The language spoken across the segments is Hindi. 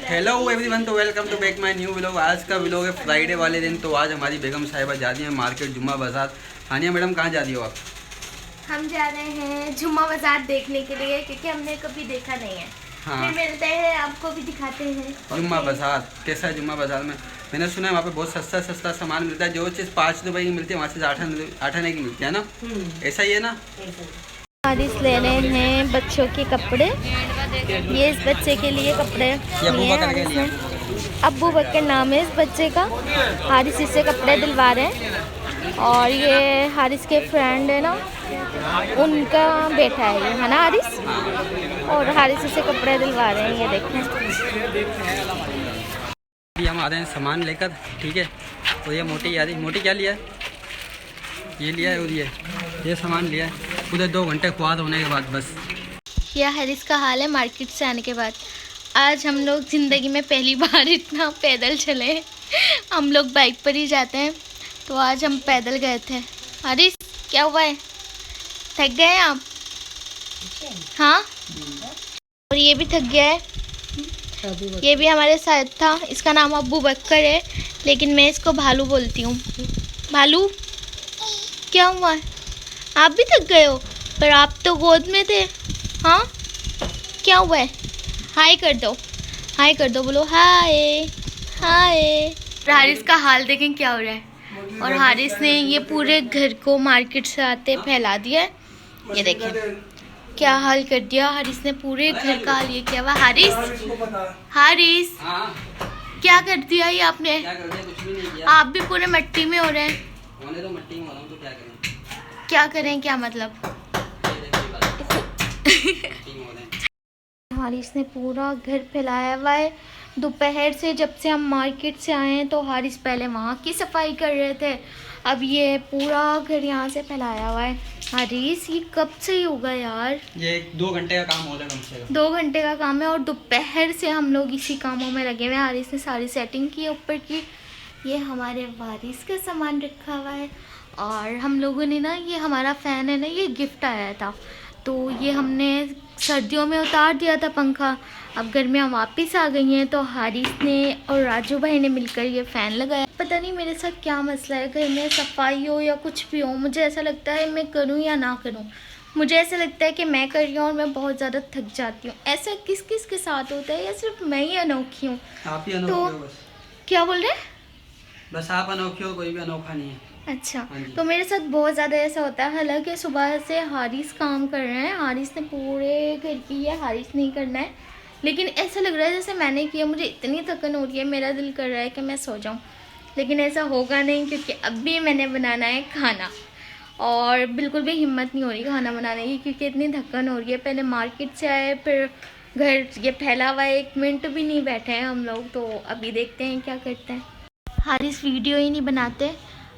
हेलो एवरीवन, तो welcome to back my new vlog. आज का व्लॉग है फ्राइडे वाले दिन। तो आज हमारी बेगम साहिबा जा रही है मार्केट जुम्मा बाजार। हानिया मैडम कहाँ जा रही हो आप? हम जा रहे हैं जुम्मा बाजार देखने के लिए, क्योंकि हमने कभी देखा नहीं है। हाँ, फिर मिलते हैं, आपको भी दिखाते हैं जुम्मा बाजार कैसा है। जुम्मा बाजार में मैंने सुना है वहाँ पे बहुत सस्ता सस्ता सामान मिलता है। जो चीज़ 5 रुपए की मिलती है वहाँ से 8 आने की मिलती है ना। ऐसा ही है ना। हारिस ले रहे हैं बच्चों के कपड़े। ये इस बच्चे के लिए कपड़े लिए हैं हारिस ने। अब्बू बकर नाम है इस बच्चे का। हारिस इससे कपड़े दिलवा रहे हैं। और ये हारिस के फ्रेंड है ना, उनका बेटा है ये, है ना हारिस। और हारिस इससे कपड़े दिलवा रहे हैं। ये देखें, हम आ रहे हैं सामान लेकर, ठीक है। तो ये मोटी आ रही, मोटी क्या लिया है? ये लिया है और ये सामान लिया है। उधर 2 घंटे खुआद होने के बाद बस। यह हारिस का हाल है मार्केट से आने के बाद। आज हम लोग ज़िंदगी में पहली बार इतना पैदल चले। हम लोग बाइक पर ही जाते हैं, तो आज हम पैदल गए थे। हारिस क्या हुआ है, थक गए हैं आप? हाँ, और ये भी थक गया है। ये भी हमारे साथ था। इसका नाम अब्बू बकर है, लेकिन मैं इसको भालू बोलती हूँ। भालू क्या हुआ है? आप भी थक गए हो, पर आप तो गोद में थे। हाँ, क्या हुआ है? हाय कर दो, हाय कर दो, बोलो हाय हाय। हारिस का हाल देखें क्या हो रहा है। और हारिस ने ये पूरे घर को मार्केट से आते फैला दिया है। ये देखें क्या हाल कर दिया हारिस ने, पूरे घर का हाल ये किया हुआ। हारिस, हारिस क्या कर दिया ये आपने? क्या कर दिया? कुछ भी नहीं किया। आप भी पूरे मिट्टी में हो रहे हैं। होने तो मिट्टी में हो रहा हूँ, तो क्या करें? क्या करें, क्या मतलब? हारिस ने पूरा घर फैलाया हुआ है। दोपहर से जब से हम मार्केट से आए हैं, तो हारिस पहले वहाँ की सफाई कर रहे थे, अब ये पूरा घर यहाँ से फैलाया हुआ है। हारिस ये कब से ही होगा यार? ये 2 घंटे का काम होता है कम से कम। 2 घंटे का काम है, और दोपहर से हम लोग इसी कामों में लगे हुए हैं। हारिस ने सारी सेटिंग की ऊपर की। ये हमारे वारिस का सामान रखा हुआ है। और हम लोगों ने ना, ये हमारा फ़ैन है ना, ये गिफ्ट आया था, तो ये हमने सर्दियों में उतार दिया था पंखा। अब गर्मियाँ वापस आ गई हैं, तो हारिस ने और राजू भाई ने मिलकर ये फ़ैन लगाया। पता नहीं मेरे साथ क्या मसला है, घर में सफाई हो या कुछ भी हो, मुझे ऐसा लगता है मैं करूँ या ना करूँ। मुझे ऐसा लगता है कि मैं कर रही हूँ और मैं बहुत ज़्यादा थक जाती हूँ। ऐसा किस किस के साथ होता है, या सिर्फ मैं ही अनोखी हूँ? आप ही अनोखे हो बस। क्या बोल रहे हैं? बस आप अनोखे हो, कोई भी अनोखा नहीं है। अच्छा, हाँ जी। तो मेरे साथ बहुत ज़्यादा ऐसा होता है। हालांकि सुबह से हारिस काम कर रहे हैं, हारिस ने पूरे घर की है, हारिस नहीं करना है, लेकिन ऐसा लग रहा है जैसे मैंने किया। मुझे इतनी थकन हो रही है, मेरा दिल कर रहा है कि मैं सो जाऊं, लेकिन ऐसा होगा नहीं, क्योंकि अब भी मैंने बनाना है खाना। और बिल्कुल भी हिम्मत नहीं हो रही खाना बनाने की, क्योंकि इतनी थकन हो रही है। पहले मार्केट से आए, फिर घर ये फैला हुआ है, 1 मिनट भी नहीं बैठे हैं हम लोग। तो अभी देखते हैं क्या करते हैं। हारिस वीडियो ही नहीं बनाते,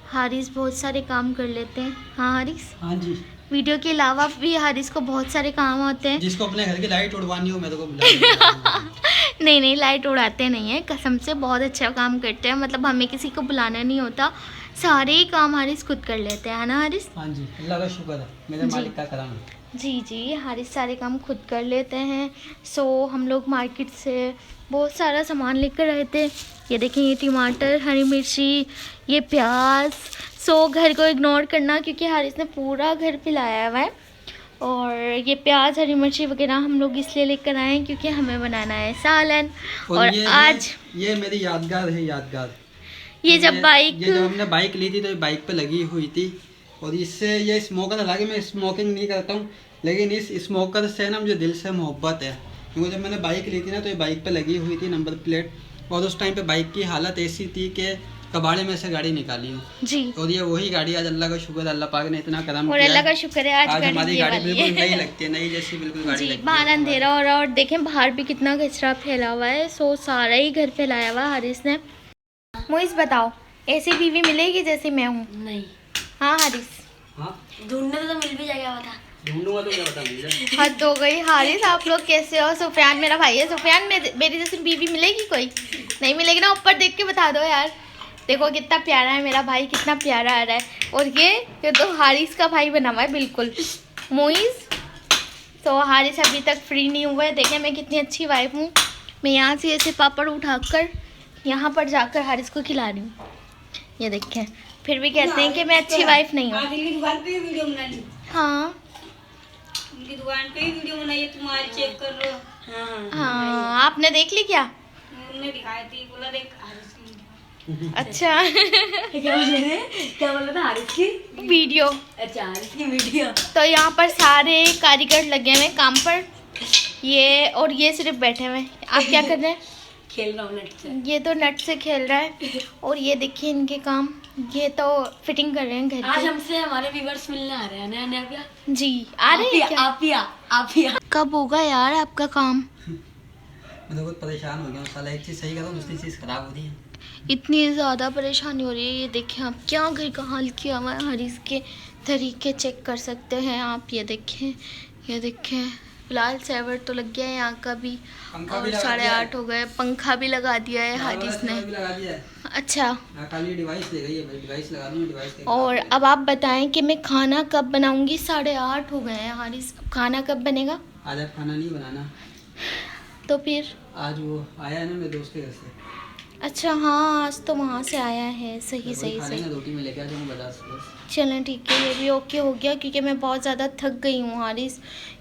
हारिस बहुत सारे काम कर लेते हैं। हाँ हारिस, हाँ जी। वीडियो के अलावा भी हारिस को बहुत सारे काम होते हैं। जिसको अपने घर की लाइट उड़वानी हो मेरे को बुला। नहीं नहीं, लाइट उड़ाते नहीं है, कसम से बहुत अच्छा काम करते हैं। मतलब हमें किसी को बुलाना नहीं होता, सारे ही काम हारिस खुद कर लेते हैं, है ना हारिस? हाँ जी, अल्लाह का शुक्र है, मेरे मालिक का करम है। जी जी, हारिस सारे काम खुद कर लेते हैं। सो हम लोग मार्केट से बहुत सारा सामान लेकर आए थे। ये देखें, ये टमाटर, हरी मिर्ची, ये प्याज। सो घर को इग्नोर करना, क्योंकि हारिस ने पूरा घर फैलाया हुआ है। और ये प्याज, हरी मिर्ची वगैरह हम लोग इसलिए लेकर आए हैं क्योंकि हमें बनाना है सालन। और आज ये मेरी यादगार है, यादगार। ये तो जब बाइक, ये जब हमने बाइक ली थी तो ये बाइक पे लगी हुई थी। और इससे ये स्मोकर, हालांकि मैं स्मोकिंग नहीं करता हूँ, लेकिन इस स्मोकर से ना मुझे दिल से मोहब्बत है। क्योंकि जब मैंने बाइक ली थी ना, तो ये बाइक पे लगी हुई थी नंबर प्लेट। और उस टाइम पे बाइक की हालत ऐसी थी कि कबाड़े में से गाड़ी निकाली हूँ जी। और ये वही गाड़ी, आज अल्लाह का शुक्र है, अल्लाह पाक ने इतना करम और किया अल्लाह का है। शुक्र है आज हमारी ये गाड़ी वाली बिल्कुल है। नई लगती है, नई जैसी बिल्कुल गाड़ी जी, लगती है। बाहर अंधेरा हो रहा है और देखें बाहर भी कितना कचरा फैला हुआ है। सो सारा ही घर फैलाया हुआ है हारिस ने। मोइस बताओ, ऐसी बीवी मिलेगी जैसी मैं हूँ? नहीं। हाँ हारिस, हाँ, ढूंढने तो मिल भी जाएगा, बता। ढूंढूंगा तो क्या बताऊंगी। हद हो गई हारिस, आप लोग कैसे हो? सुफियान मेरा भाई है, सुफियान मेरी जैसी बीवी मिलेगी? कोई नहीं मिलेगी ना? ऊपर देख के बता दो यार। देखो कितना प्यारा है मेरा भाई, कितना प्यारा आ रहा है। और ये तो हारिस का भाई बना हुआ है बिल्कुल, मोइस। तो हारिस अभी तक फ्री नहीं हुआ है। देखें मैं कितनी अच्छी वाइफ हूँ, मैं यहाँ से ऐसे पापड़ उठाकर यहाँ पर जाकर हारिस को खिला रही हूँ। ये देखें, फिर भी कहते हैं कि मैं अच्छी वाइफ नहीं हूँ। आदिल की दुकान पे ही वीडियो बना ली। हाँ उनकी दुकान पे ही वीडियो बनाई है, तुम्हारी चेक कर लो। हाँ हाँ, आपने देख ली क्या? उन्होंने दिखाई थी, बोला देख हारिस की। अच्छा क्या बोल रहे हैं? क्या बोला था हारिस की? वीडियो। अच्छा हारिस की वीडियो। तो यहाँ पर सारे कारीगर लगे हुए हैं काम पर, ये और ये सिर्फ बैठे हुए हैं। आप क्या कर रहे हैं? खेल रहा हूँ नेट से। ये तो नट से खेल रहा है और ये देखिए इनके काम, ये तो फिटिंग कर रहे हैं घर आज की। हमसे हमारे व्यूअर्स मिलने आ रहे हैं नया नया भैया। जी आ रहे हैं क्या? आप ही कब होगा यार आपका काम? मैं तो बहुत परेशान हो गया हूँ साला, एक चीज़ सही करो दूसरी चीज़ खराब हो रही है। इतनी ज़्यादा परेशानी हो रही है। ये देखिए आप क्या घर का हाल किया हुआ है। हरीश के तरीके चेक कर सकते हैं आप। ये देखें, ये देखें, फिलहाल 7 तो लग गया है यहाँ का भी, पंखा और भी लगा दिया है। 8:30 हो गए। पंखा भी लगा दिया है हारिस ने। भी लगा दिया है। अच्छा, हाँ, खाली डिवाइस ले गई है भाई, डिवाइस लगा दूँ डिवाइस के। और अब आप बताएं कि मैं खाना कब बनाऊंगी? 8:30 हो गए हैं हारिस, खाना कब बनेगा? आज आप खाना नहीं बनाना, तो फिर आज वो आया है ना मेरे दोस्त के घर से, अच्छा हाँ, आज तो वहाँ से आया है। सही वही सही खा सही। लेना, रोटी में लेके आ जाऊँ बाजार से बस। चलें ठीक है, ये भी ओके हो गया क्योंकि मैं बहुत ज़्यादा थक गई हूँ हारिस।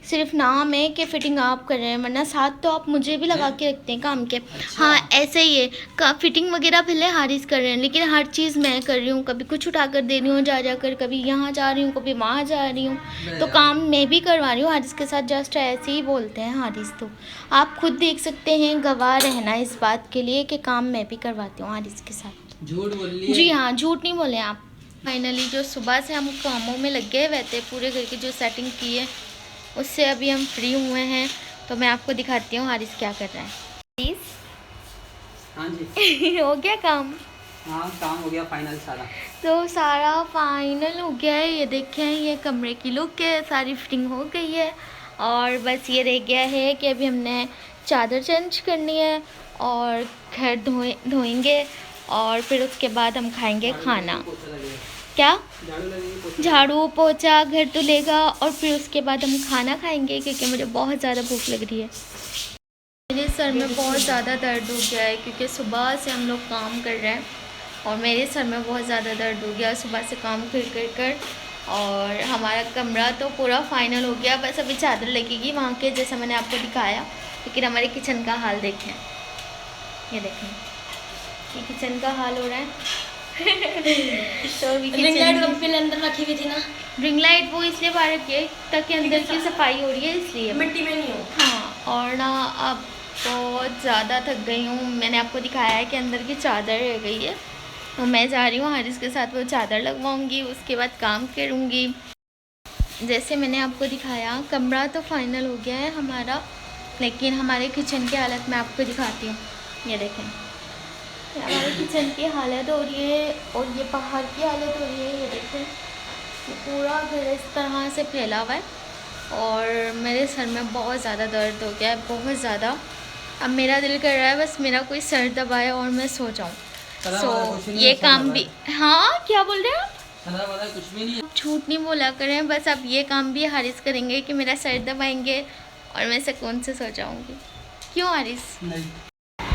सिर्फ नाम है कि फिटिंग आप कर रहे हैं, वरना साथ तो आप मुझे भी लगा के रखते हैं काम के। अच्छा। हाँ ऐसे ही है का फिटिंग वगैरह पहले हारिस कर रहे हैं, लेकिन हर चीज़ मैं कर रही हूँ। कभी कुछ उठा कर दे रही हूँ जा जाकर, कभी यहाँ जा रही हूँ, कभी वहाँ जा रही हूँ, तो काम मैं भी करवा रही हूँ हारिस के साथ। जस्ट ऐसे ही बोलते हैं हारिस, तो आप खुद देख सकते हैं, गवाह रहना इस बात के लिए कि काम मैं भी करवाती हूँ हारिस के साथ। झूठ बोल रही है। जी हाँ, झूठ नहीं बोले आप। फाइनली जो सुबह से हम कामों में लगे हुए थे, पूरे घर की जो सेटिंग की है उससे अभी हम फ्री हुए हैं। तो मैं आपको दिखाती हूँ हारिस क्या कर रहा है। हारिस हाँ जी। हो गया काम? हाँ काम हो गया फाइनल सारा। तो सारा फाइनल हो गया है। ये देखें, ये कमरे की लुक है, सारी फिटिंग हो गई है और बस ये रह गया है कि अभी हमने चादर चेंज करनी है और घर धोएंगे और फिर उसके बाद हम खाएंगे खाना। क्या? झाड़ू पोछा घर धुलेगा और फिर उसके बाद हम खाना खाएंगे क्योंकि मुझे बहुत ज़्यादा भूख लग रही है। मेरे सर में बहुत ज़्यादा दर्द हो गया है क्योंकि सुबह से हम लोग काम कर रहे हैं और मेरे सर में बहुत ज़्यादा दर्द हो गया सुबह से काम कर। और हमारा कमरा तो पूरा फाइनल हो गया, बस अभी चादर लगेगी वहाँ के जैसा मैंने आपको दिखाया। लेकिन हमारे किचन का हाल देखें, ये देखें, ये किचन का हाल हो रहा है। तो अभी रिंग लाइट किचन कब अंदर रखी हुई थी ना, रिंग लाइट वो इसलिए बाहर रखी है ताकि अंदर की सफाई हो रही है इसलिए। मिट्टी में नहीं हो। हाँ, और ना अब बहुत ज़्यादा थक गई हूँ। मैंने आपको दिखाया है कि अंदर की चादर रह गई है, तो मैं जा रही हूँ हारिस के साथ वो चादर लगवाऊँगी, उसके बाद काम करूँगी। जैसे मैंने आपको दिखाया कमरा तो फाइनल हो गया है हमारा, लेकिन हमारे किचन की हालत मैं आपको दिखाती हूँ। ये देखें, हमारे किचन की हालत हो रही है और ये बाहर की हालत हो रही है। ये देखें, ये पूरा घर इस तरह से फैला हुआ है और मेरे सर में बहुत ज़्यादा दर्द हो गया है, बहुत ज़्यादा। अब मेरा दिल कर रहा है बस मेरा कोई सर दबाए और मैं सो जाऊँ। सो ये काम भी, हाँ क्या बोल रहे हैं आप? कुछ भी नहीं है। झूठ नहीं बोला करें, बस अब ये काम भी हारिस करेंगे कि मेरा सर दबाएंगे और मैं सुकून से सो जाऊँगी। क्यों हारिस? नहीं।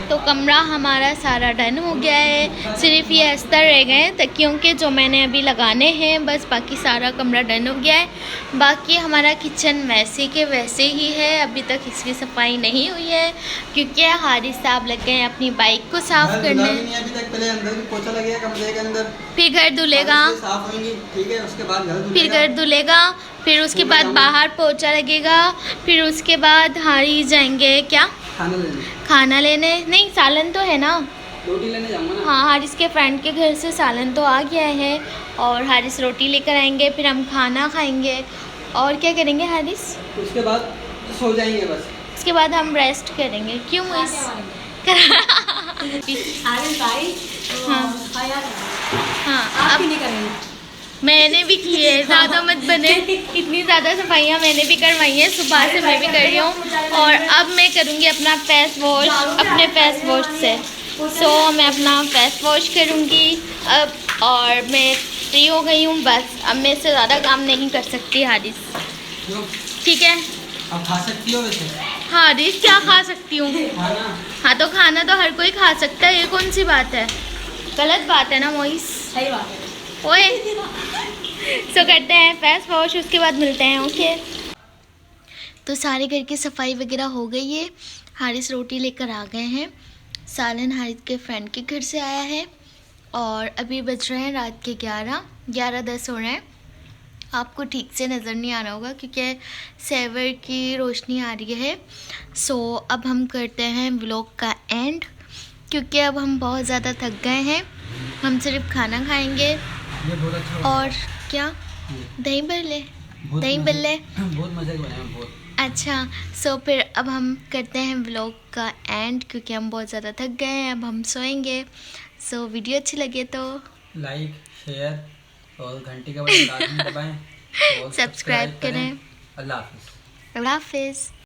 तो कमरा हमारा सारा डन हो गया है, सिर्फ ये अस्तर रह गए हैं तकियों के जो मैंने अभी लगाने हैं, बस बाकी सारा कमरा डन हो गया है। बाकी हमारा किचन वैसे के वैसे ही है, अभी तक इसकी सफाई नहीं हुई है क्योंकि हारिस साहब लग गए हैं अपनी बाइक को साफ़ घर करने। धुला भी नहीं अभी तक, पहले अंदर भी पोछा लगेगा कमरे के अंदर, फिर घर धुलेगा, साफ होंगी, ठीक है, उसके बाद घर फिर धुलेगा। घर धुलेगा, फिर उसके बाद बाहर पोछा लगेगा, फिर उसके बाद हारिस जाएंगे क्या खाना लेने। नहीं, सालन तो है ना, रोटी लेने जाऊंगा ना। हाँ, हारिस के फ्रेंड के घर से सालन तो आ गया है और हारिस रोटी लेकर आएंगे, फिर हम खाना खाएंगे और क्या करेंगे हारिस? उसके बाद सो जाएंगे बस। उसके बाद हम रेस्ट करेंगे। क्यों इस हारिस भाई हाँ। हाँ, आप अब ही नहीं करेंगे। मैंने भी की है, ज़्यादा मत बने। इतनी ज़्यादा सफाइयाँ मैंने भी करवाई हैं, सुबह से मैं भी कर रही हूँ और अब मैं करूँगी अपना फेस वॉश अपने फेस वॉश से। सो मैं अपना फेस वॉश करूँगी अब और मैं फ्री हो गई हूँ बस। अब मैं इससे ज़्यादा काम नहीं कर सकती हारिस, क्यों? ठीक है? अब खा सकती हो वैसे? हारिस क्या खा सकती हूँ? खाना हाँ तो खाना तो हर कोई खा सकता है, ये कौन सी बात है? गलत बात है ना मोइस? सही बात है। ओए सो करते हैं फेस वॉश, उसके बाद मिलते हैं। ओके, तो सारे घर की सफाई वगैरह हो गई है। हारिस रोटी लेकर आ गए हैं। सालन हारिस के फ्रेंड के घर से आया है और अभी बज रहे हैं रात के 11:10 हो रहे हैं। आपको ठीक से नज़र नहीं आ रहा होगा क्योंकि सेवर की रोशनी आ रही है। सो अब हम करते हैं व्लॉग का एंड, क्योंकि अब हम बहुत ज़्यादा थक गए हैं। हम सिर्फ खाना खाएंगे ये बहुत अच्छा और क्या दही बल्ले, दही बल्ले। बहुत मजे के बने हैं, बहुत। अच्छा, सो फिर अब हम करते हैं व्लॉग का एंड, क्योंकि हम बहुत ज़्यादा थक गए हैं। अब हम सोएंगे। सो वीडियो अच्छी लगे तो लाइक, शेयर और घंटी का बटन लाजमी दबाएं और सब्सक्राइब करें। अल्लाह हाफिज़। अल्लाह हाफिज़।